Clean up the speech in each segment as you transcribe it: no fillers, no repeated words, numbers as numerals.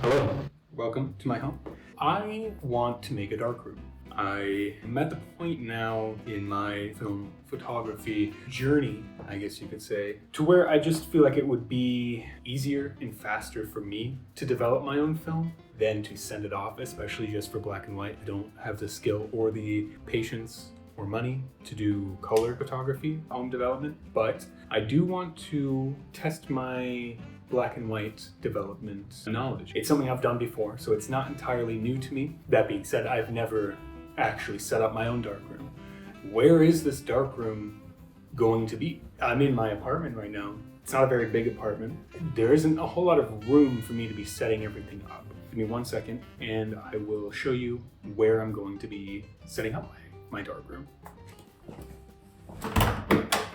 Hello, welcome to my home. I want to make a darkroom. I am at the point now in my film photography journey, I guess you could say, to where I just feel like it would be easier and faster for me to develop my own film than to send it off, especially just for black and white. I don't have the skill or the patience or money to do color photography, home development, but I do want to test my black and white development knowledge. It's something I've done before, so it's not entirely new to me. That being said, I've never actually set up my own darkroom. Where is this darkroom going to be? I'm in my apartment right now. It's not a very big apartment. There isn't a whole lot of room for me to be setting everything up. Give me 1 second and I will show you where I'm going to be setting up my darkroom.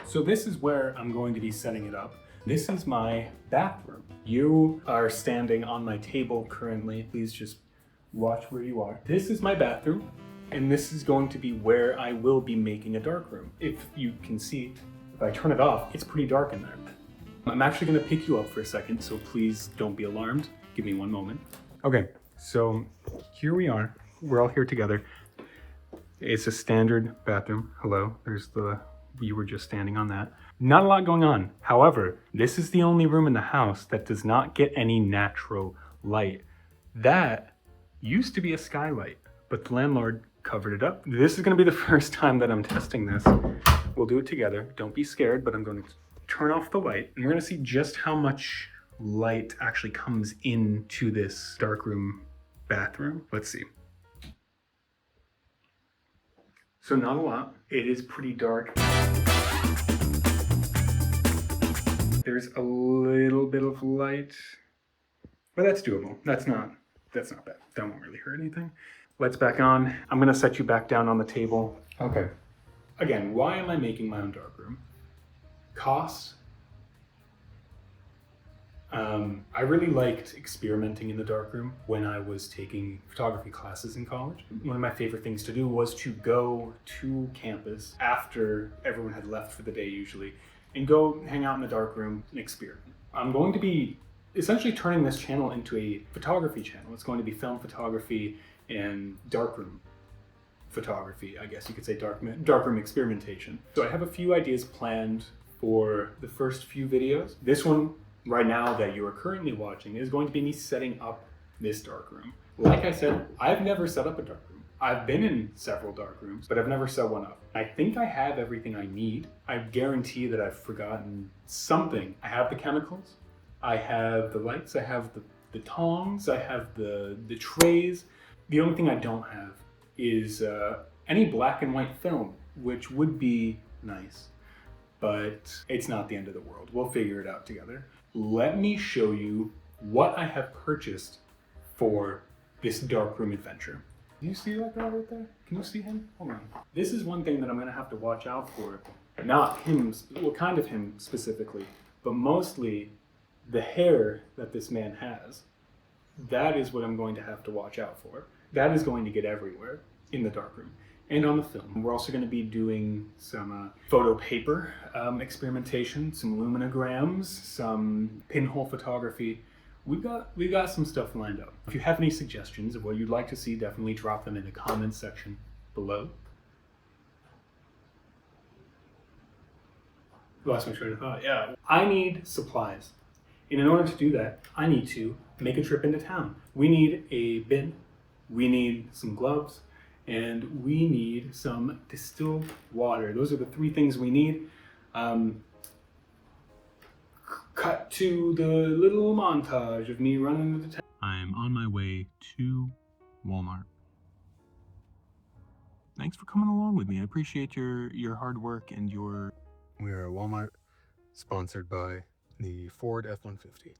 So this is where I'm going to be setting it up. This is my bathroom. You are standing on my table currently. Please just watch where you are. This is my bathroom, and this is going to be where I will be making a darkroom. If you can see, if I turn it off, it's pretty dark in there. I'm actually gonna pick you up for a second, so please don't be alarmed. Give me 1 moment. Okay, so here we are. We're all here together. It's a standard bathroom. Hello, you were just standing on that. Not a lot going on. However, this is the only room in the house that does not get any natural light. That used to be a skylight, but the landlord covered it up. This is gonna be the first time that I'm testing this. We'll do it together. Don't be scared, but I'm going to turn off the light and we're gonna see just how much light actually comes into this darkroom bathroom. Let's see. So not a lot. It is pretty dark. There's a little bit of light, but that's doable. That's not bad. That won't really hurt anything. Lights back on. I'm gonna set you back down on the table. Okay. Again, why am I making my own darkroom? Cost. I really liked experimenting in the darkroom when I was taking photography classes in college. One of my favorite things to do was to go to campus after everyone had left for the day usually, and go hang out in the darkroom and experiment. I'm going to be essentially turning this channel into a photography channel. It's going to be film photography and darkroom photography, I guess you could say darkroom experimentation. So I have a few ideas planned for the first few videos. This one right now that you are currently watching is going to be me setting up this darkroom. Like I said, I've never set up a darkroom. I've been in several darkrooms, but I've never set one up. I think I have everything I need. I guarantee that I've forgotten something. I have the chemicals, I have the lights, I have the tongs, I have the trays. The only thing I don't have is any black and white film, which would be nice, but it's not the end of the world. We'll figure it out together. Let me show you what I have purchased for this darkroom adventure. Do you see that guy right there? Can you see him? Hold on. This is one thing that I'm gonna have to watch out for. Not him, well, kind of him specifically, but mostly the hair that this man has. That is what I'm going to have to watch out for. That is going to get everywhere in the darkroom and on the film. We're also gonna be doing some photo paper experimentation, some luminograms, some pinhole photography. We've got some stuff lined up. If you have any suggestions of what you'd like to see, definitely drop them in the comments section below. Lost my train of thought. Yeah, I need supplies. And in order to do that, I need to make a trip into town. We need a bin, we need some gloves, and we need some distilled water. Those are the 3 things we need. Cut to the little montage of me running into the town. I'm on my way to Walmart. Thanks for coming along with me. I appreciate your hard work and your... We are at Walmart, sponsored by the Ford F-150.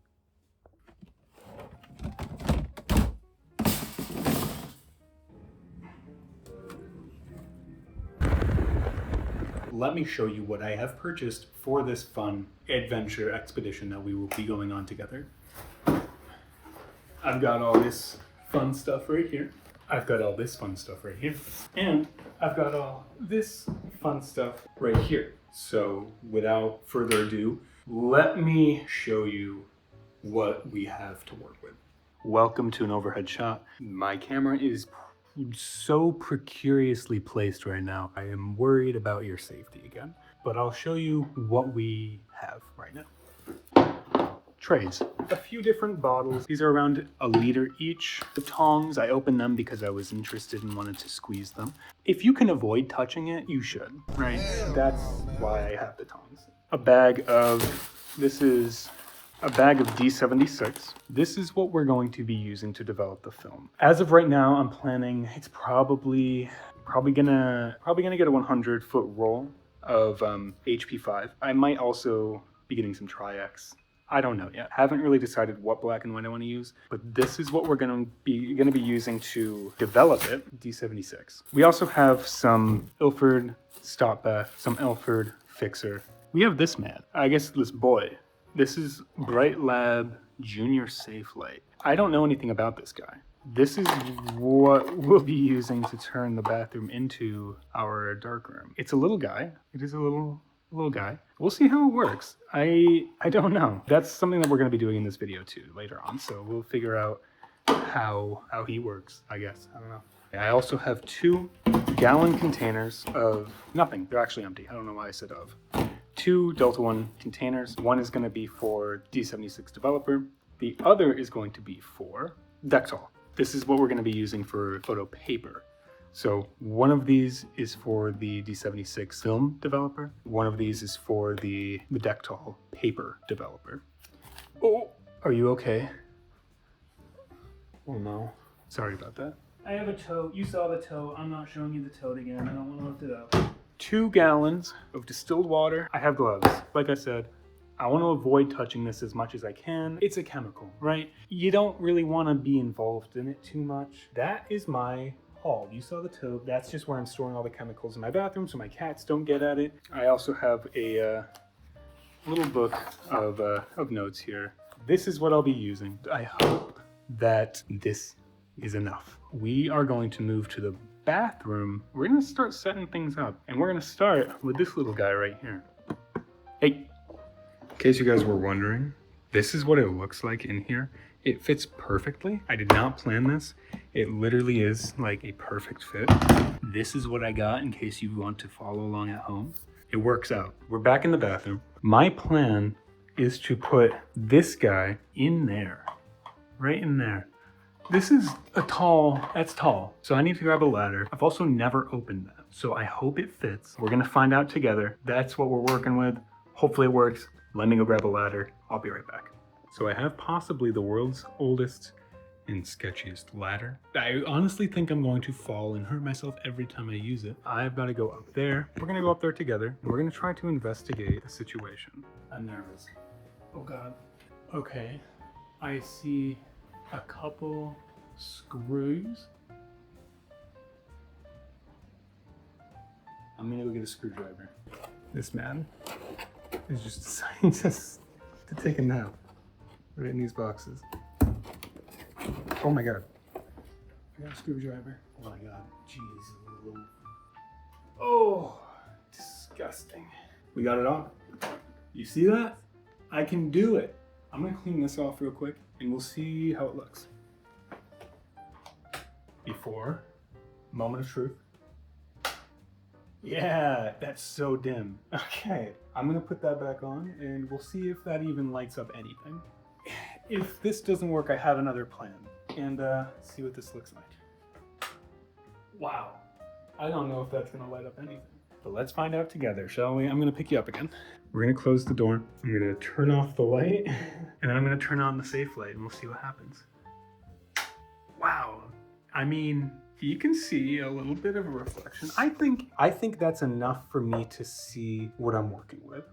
Let me show you what I have purchased for this fun adventure expedition that we will be going on together. I've got all this fun stuff right here. I've got all this fun stuff right here. And I've got all this fun stuff right here. So without further ado, let me show you what we have to work with. Welcome to an overhead shot. My camera is so precariously placed right now. I am worried about your safety again, but I'll show you what we have right now. Trays. A few different bottles. These are around a liter each. The tongs, I opened them because I was interested and wanted to squeeze them. If you can avoid touching it, you should, right? That's why I have the tongs. A bag of, this is a bag of D76. This is what we're going to be using to develop the film. As of right now, I'm planning, it's probably gonna get a 100-foot roll of HP5. I might also be getting some Tri-X. I don't know yet. Haven't really decided what black and white I want to use, but this is what we're gonna be using to develop it. D76. We also have some Ilford Stop Bath, some Ilford Fixer. We have this man. I guess this boy. This is Bright Lab Junior Safe Light. I don't know anything about this guy. This is what we'll be using to turn the bathroom into our darkroom. It's a little guy. It is a little guy. We'll see how it works. I don't know. That's something that we're going to be doing in this video too later on. So we'll figure out how he works, I guess. I don't know. I also have 2-gallon containers of nothing. They're actually empty. I don't know why I said of. 2 Delta One containers. One is going to be for D76 developer. The other is going to be for Dectol. This is what we're going to be using for photo paper. So one of these is for the D76 film developer. One of these is for the Dectol paper developer. Oh, are you okay? Oh no. Sorry about that. I have a tote. You saw the tote. I'm not showing you the tote again. I don't want to lift it up. 2 gallons of distilled water. I have gloves. Like I said, I want to avoid touching this as much as I can. It's a chemical, right? You don't really want to be involved in it too much. That is my haul. You saw the tote. That's just where I'm storing all the chemicals in my bathroom so my cats don't get at it. I also have a little book of notes here. This is what I'll be using. I hope that this is enough. We are going to move to the bathroom. We're going to start setting things up, and we're going to start with this little guy right here. Hey, in case you guys were wondering, this is what it looks like in here. It fits perfectly. I did not plan this. It literally is like a perfect fit. This is what I got in case you want to follow along at home. It works out. We're back in the bathroom. My plan is to put this guy in there, right in there. This is that's tall. So I need to grab a ladder. I've also never opened that. So I hope it fits. We're gonna find out together. That's what we're working with. Hopefully it works. Let me go grab a ladder. I'll be right back. So I have possibly the world's oldest and sketchiest ladder. I honestly think I'm going to fall and hurt myself every time I use it. I've got to go up there. We're gonna go up there together. And we're gonna try to investigate the situation. I'm nervous. Oh God. Okay, I see a couple screws. I'm gonna go get a screwdriver. This man is just deciding to take a nap right in these boxes. Oh my God. I got a screwdriver. Oh my God. Jeez. Oh, disgusting. We got it off. You see that? I can do it. I'm gonna clean this off real quick and we'll see how it looks. Before, moment of truth. Yeah, that's so dim. Okay, I'm gonna put that back on and we'll see if that even lights up anything. If this doesn't work, I have another plan. And see what this looks like. Wow, I don't know if that's gonna light up anything. But let's find out together, shall we? I'm gonna pick you up again. We're gonna close the door. I'm gonna turn off the light and then I'm gonna turn on the safe light and we'll see what happens. Wow, I mean, you can see a little bit of a reflection. I think that's enough for me to see what I'm working with.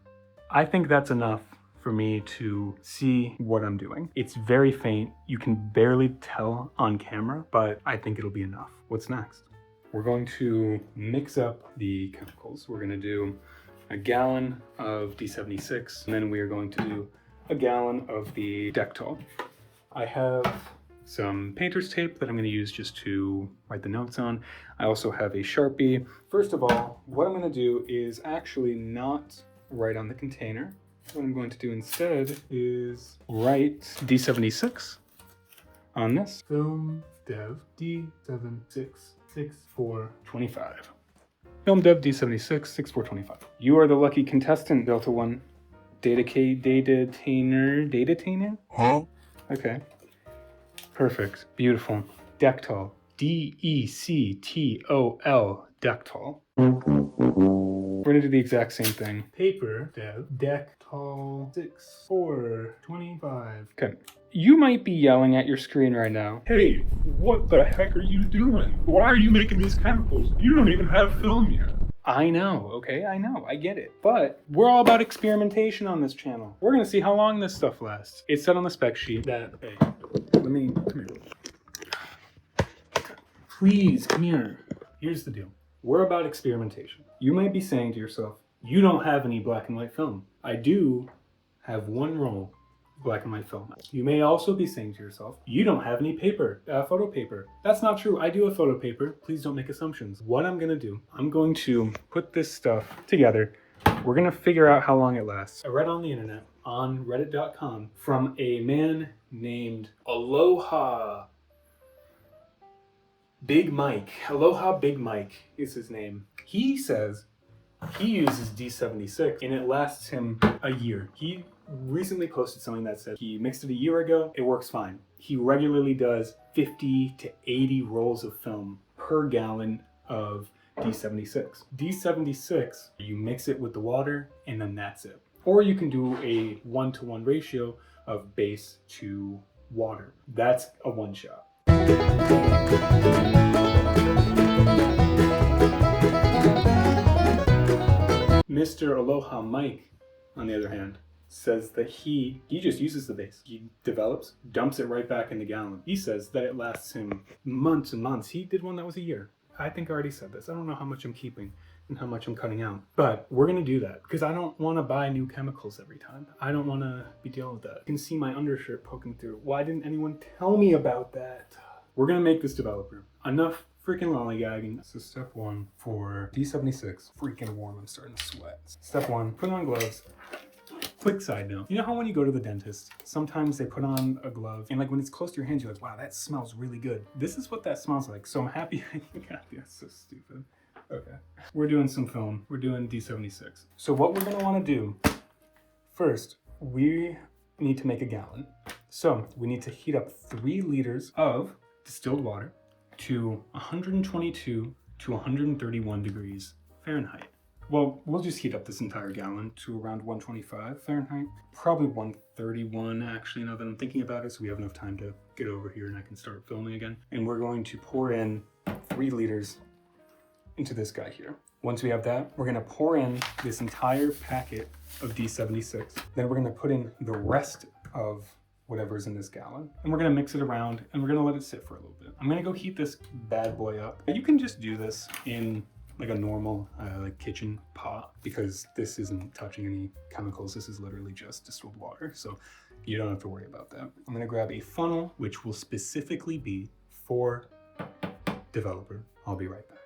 I think that's enough for me to see what I'm doing. It's very faint. You can barely tell on camera, but I think it'll be enough. What's next? We're going to mix up the chemicals. We're gonna do a gallon of D76, and then we are going to do a gallon of the Dectol. I have some painter's tape that I'm going to use just to write the notes on. I also have a Sharpie. First of all, what I'm going to do is actually not write on the container. What I'm going to do instead is write D76 on this. Film Dev D7666425. Film Dev D766425. You are the lucky contestant, Delta 1. Datatainer? Huh? Okay. Perfect. Beautiful. Dectol. DECTOL. Dectol. We're gonna do the exact same thing. Paper Dev Dectol 6425. Okay. You might be yelling at your screen right now. Hey, what the heck are you doing? Why are you making these chemicals? You don't even have film yet. I know, okay? I know. I get it. But we're all about experimentation on this channel. We're gonna see how long this stuff lasts. It said on the spec sheet that, hey, come here. Please, come here. Here's the deal. We're about experimentation. You might be saying to yourself, you don't have any black and white film. I do have one roll of black and white film. You may also be saying to yourself, you don't have any paper, photo paper. That's not true. I do have photo paper. Please don't make assumptions. What I'm gonna do, I'm going to put this stuff together. We're gonna figure out how long it lasts. I read on the internet, on reddit.com, from a man named Aloha Big Mike. Aloha Big Mike is his name. He says he uses D76 and it lasts him a year. He recently posted something that said he mixed it a year ago. It works fine. He regularly does 50 to 80 rolls of film per gallon of D76. D76, you mix it with the water and then that's it. Or you can do a 1-to-1 ratio of base to water. That's a one shot. Mr. Aloha Mike, on the other hand, says that he just uses the base. He develops, dumps it right back in the gallon. He says that it lasts him months and months. He did one that was a year. I think I already said this. I don't know how much I'm keeping and how much I'm cutting out. But we're gonna do that because I don't want to buy new chemicals every time. I don't want to be dealing with that. You can see my undershirt poking through. Why didn't anyone tell me about that? We're gonna make this developer. Enough freaking lollygagging. So step one for D76. Freaking warm, I'm starting to sweat. Step one, put on gloves. Quick side note, you know how when you go to the dentist, sometimes they put on a glove and like when it's close to your hands, you're like, wow, that smells really good. This is what that smells like. So I'm happy. God, that's so stupid. Okay. We're doing some film. We're doing D76. So what we're gonna wanna do, first, we need to make a gallon. So we need to heat up 3 liters of distilled water to 122 to 131 degrees Fahrenheit. Well, we'll just heat up this entire gallon to around 125 Fahrenheit. Probably 131 actually, now that I'm thinking about it, so we have enough time to get over here and I can start filming again. And we're going to pour in 3 liters into this guy here. Once we have that, we're gonna pour in this entire packet of D76. Then we're gonna put in the rest of whatever's in this gallon. And we're gonna mix it around and we're gonna let it sit for a little bit. I'm gonna go heat this bad boy up. You can just do this in like a normal like kitchen pot because this isn't touching any chemicals. This is literally just distilled water. So you don't have to worry about that. I'm gonna grab a funnel, which will specifically be for developer. I'll be right back.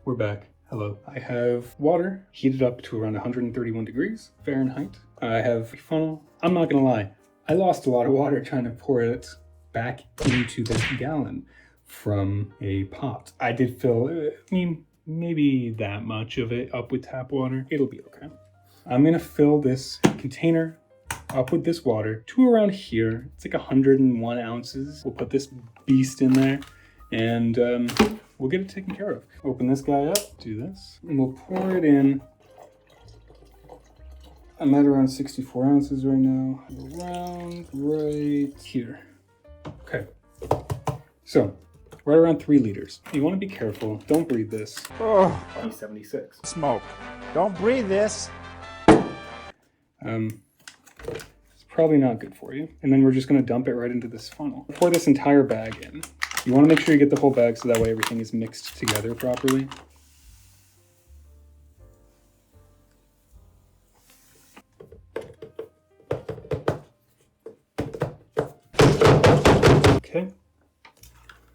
We're back. Hello. I have water heated up to around 131 degrees Fahrenheit. I have a funnel. I'm not gonna lie. I lost a lot of water trying to pour it back into this gallon from a pot. I did fill, maybe that much of it up with tap water. It'll be okay. I'm gonna fill this container up with this water to around here. It's like 101 ounces. We'll put this beast in there and we'll get it taken care of. Open this guy up, do this, and we'll pour it in. I'm at around 64 ounces right now. Around right here. Okay. So, right around 3 liters. You want to be careful. Don't breathe this. Oh, D76. smoke. Don't breathe this. It's probably not good for you. And then we're just going to dump it right into this funnel. Pour this entire bag in. You want to make sure you get the whole bag so that way everything is mixed together properly. Okay.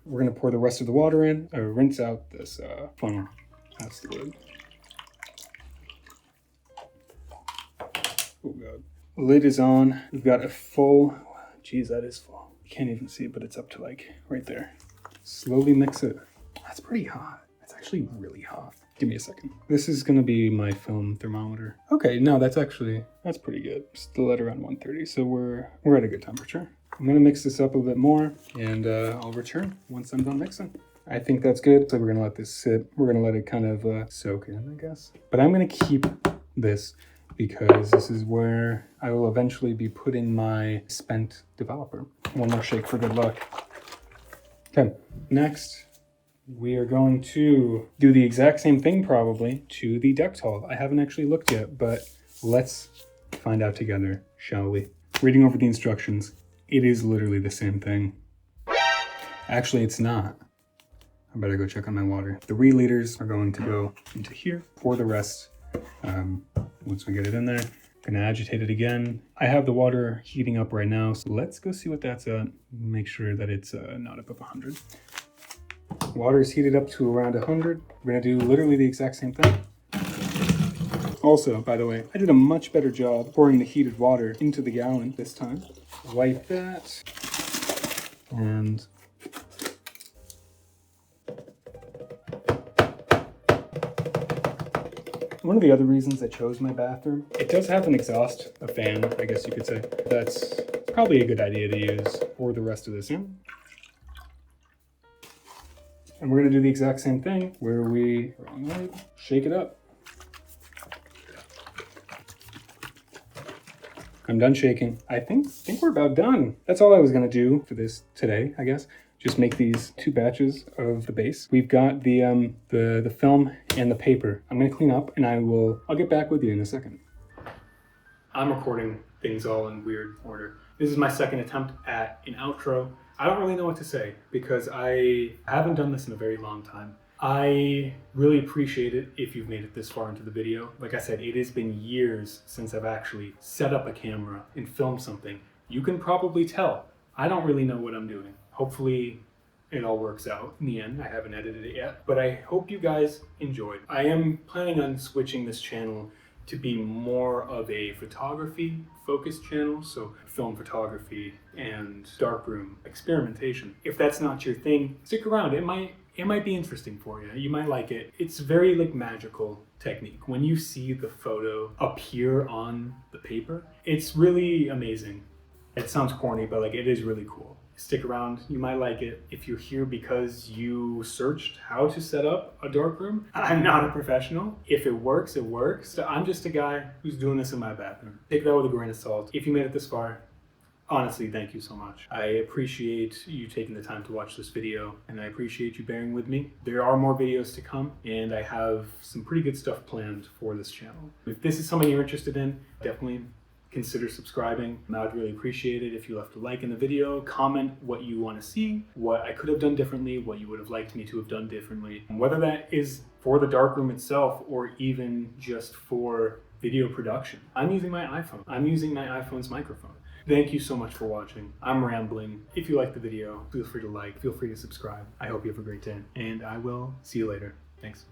We're gonna pour the rest of the water in, or rinse out this funnel. That's the lid. Oh God. The lid is on. We've got a full, geez, that is full. You can't even see it, but it's up to like right there. Slowly mix it. That's pretty hot. That's actually really hot. Give me a second. This is gonna be my film thermometer. Okay, no, that's pretty good. Still at around 130, so we're at a good temperature. I'm gonna mix this up a bit more, and I'll return once I'm done mixing. I think that's good. So we're gonna let this sit. We're gonna let it kind of soak in, I guess. But I'm gonna keep this because this is where I will eventually be putting my spent developer. One more shake for good luck. Okay, next we are going to do the exact same thing probably to the ductile. I haven't actually looked yet, but let's find out together, shall we? Reading over the instructions, it is literally the same thing. Actually, it's not. I better go check on my water. 3 liters are going to go into here. For the rest, once we get it in there, gonna agitate it again. I have the water heating up right now, so let's go see what that's at. Make sure that it's not above 100. Water is heated up to around 100. We're gonna do literally the exact same thing. Also, by the way, I did a much better job pouring the heated water into the gallon this time. Wipe that. And one of the other reasons I chose my bathroom, it does have an exhaust, a fan, I guess you could say. That's probably a good idea to use for the rest of this in. And we're gonna do the exact same thing where we shake it up. I'm done shaking. I think we're about done. That's all I was gonna do for this today, I guess. Just make these 2 batches of the base. We've got the film and the paper. I'm gonna clean up and I'll get back with you in a second. I'm recording things all in weird order. This is my second attempt at an outro. I don't really know what to say because I haven't done this in a very long time. I really appreciate it if you've made it this far into the video. Like I said, it has been years since I've actually set up a camera and filmed something. You can probably tell I don't really know what I'm doing. Hopefully it all works out in the end. I haven't edited it yet, but I hope you guys enjoyed. I am planning on switching this channel to be more of a photography focused channel, so film photography and darkroom experimentation. If that's not your thing, stick around. It might be interesting for you. You might like it. It's very like magical technique. When you see the photo appear on the paper, it's really amazing. It sounds corny, but like it is really cool. Stick around, you might like it. If you're here because you searched how to set up a darkroom, I'm not a professional. If it works, it works. I'm just a guy who's doing this in my bathroom. Take that with a grain of salt. If you made it this far, honestly, thank you so much. I appreciate you taking the time to watch this video, and I appreciate you bearing with me. There are more videos to come, and I have some pretty good stuff planned for this channel. If this is something you're interested in, definitely consider subscribing. I would really appreciate it if you left a like in the video, comment what you want to see, what I could have done differently, what you would have liked me to have done differently, whether that is for the darkroom itself or even just for video production. I'm using my iPhone. I'm using my iPhone's microphone. Thank you so much for watching. I'm rambling. If you liked the video, feel free to like, feel free to subscribe. I hope you have a great day, and I will see you later. Thanks.